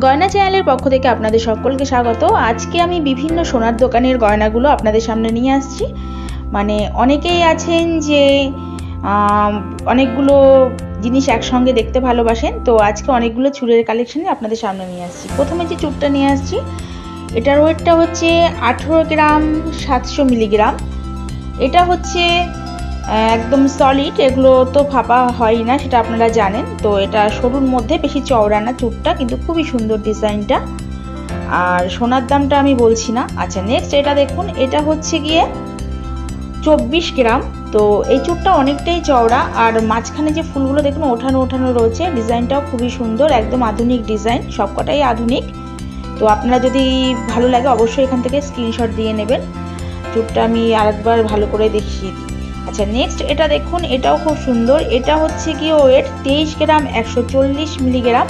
গয়না চ্যানেলের পক্ষ থেকে আপনাদের সকলকে স্বাগত। আজকে আমি বিভিন্ন সোনার দোকানের গয়নাগুলো আপনাদের সামনে নিয়ে আসছি। মানে অনেকেই আছেন যে অনেকগুলো জিনিস একসঙ্গে দেখতে ভালোবাসেন, তো আজকে অনেকগুলো চুলের কালেকশনে আপনাদের সামনে নিয়ে আসছি। প্রথমে যে চুলটা নিয়ে আসছি, এটার ওয়েটটা হচ্ছে 18 গ্রাম 700 মিলিগ্রাম। এটা হচ্ছে একদম সলিড, এগুলো তো ফাঁপা হয় না, সেটা আপনারা জানেন। তো এটা সরুর মধ্যে, বেশি চওড়া না চুটটা, কিন্তু খুবই সুন্দর ডিজাইনটা। আর সোনার দামটা আমি বলছি না। আচ্ছা, নেক্সট এটা দেখুন, এটা হচ্ছে গিয়ে 24 গ্রাম। তো এই চুটটা অনেকটাই চওড়া, আর মাঝখানে যে ফুলগুলো দেখুন ওঠানো ওঠানো রয়েছে, ডিজাইনটাও খুবই সুন্দর, একদম আধুনিক ডিজাইন, সবকটাই আধুনিক। তো আপনারা যদি ভালো লাগে অবশ্যই এখান থেকে স্ক্রিনশট দিয়ে নেবেন। চুটটা আমি আরেকবার ভালো করে দেখিয়ে দিই। আচ্ছা, নেক্সট এটা দেখুন, এটাও খুব সুন্দর। এটা হচ্ছে গিয়ে ওয়েট 23 গ্রাম 140 মিলিগ্রাম।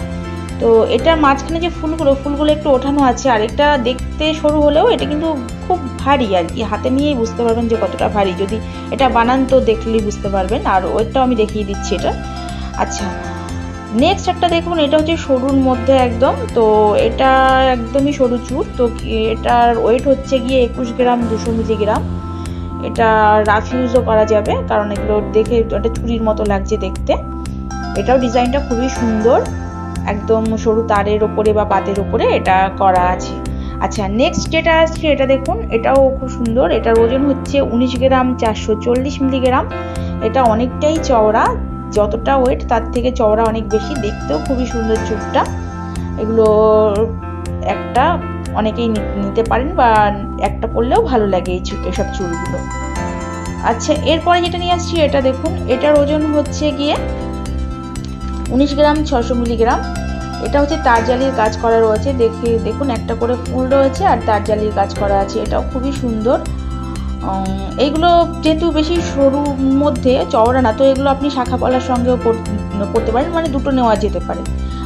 তো এটার মাঝখানে যে ফুলগুলো একটু ওঠানো আছে, আর এটা দেখতে সরু হলেও এটা কিন্তু খুব ভারী আর কি, হাতে নিয়েই বুঝতে পারবেন যে কতটা ভারী, যদি এটা বানান তো দেখলেই বুঝতে পারবেন। আর ওয়েটটাও আমি দেখিয়ে দিচ্ছি এটা। আচ্ছা, নেক্সট একটা দেখুন, এটা হচ্ছে সরুর মধ্যে একদম। তো এটা একদমই সরু চুর। তো এটার ওয়েট হচ্ছে গিয়ে 21 গ্রাম 200 মিলিগ্রাম। এটা রাফ ইউজও করা যাবে, কারণ এগুলো দেখে একটা চুড়ির মতো লাগছে দেখতে। এটাও ডিজাইনটা খুবই সুন্দর, একদম সরু তারের ওপরে বা পাতের ওপরে এটা করা আছে। আচ্ছা, নেক্সট যেটা আসছে, এটা দেখুন, এটাও খুব সুন্দর। এটার ওজন হচ্ছে 19 গ্রাম 440 মিলিগ্রাম। এটা অনেকটাই চওড়া, যতটা ওয়েট তার থেকে চওড়া অনেক বেশি, দেখতেও খুবই সুন্দর চুলটা। এগুলো একটা অনেকেই নিতে পারেন, বা একটা পরলেও ভালো লাগে এসব চুলগুলো। আচ্ছা, এরপরে যেটা নিয়ে আসছি, এটা দেখুন, এটার ওজন হচ্ছে গিয়ে 19 গ্রাম 600 মিলিগ্রাম। এটা হচ্ছে তারজালির কাজ করা রয়েছে, দেখুন একটা করে ফুল রয়েছে আর তারজালির কাজ করা আছে, এটাও খুবই সুন্দর। এইগুলো যেহেতু বেশি সরুর মধ্যে, চওড়া না, তো এগুলো আপনি শাখা পলার সঙ্গেও পরতে পারেন, মানে দুটো নেওয়া যেতে পারে।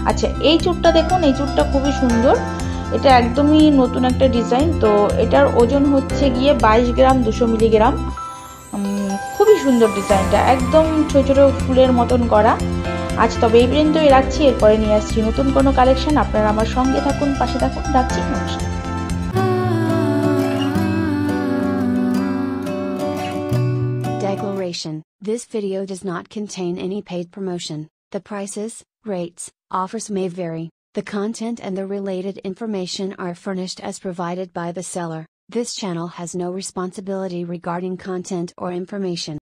আচ্ছা, এই চুটটা দেখুন, এই চুটটা খুবই সুন্দর। এটা একদমই নতুন একটা ডিজাইন। তো এটার ওজন হচ্ছে গিয়ে 22 গ্রাম 200 মিলিগ্রাম। খুবই সুন্দর ডিজাইনটা, একদম ছোট ছোট ফুলের মতন করা। আজ তবে এই পর্যন্তই রাখছি, এরপরে নিয়ে আসছি নতুন কোনো কালেকশন। আপনারা আমার সঙ্গে থাকুন, পাশে থাকুন। রাখছি, নমস্কার। Declaration: This video does not contain any paid promotion. The prices, rates, offers may vary. The content and the related information are furnished as provided by the seller. This channel has no responsibility regarding content or information.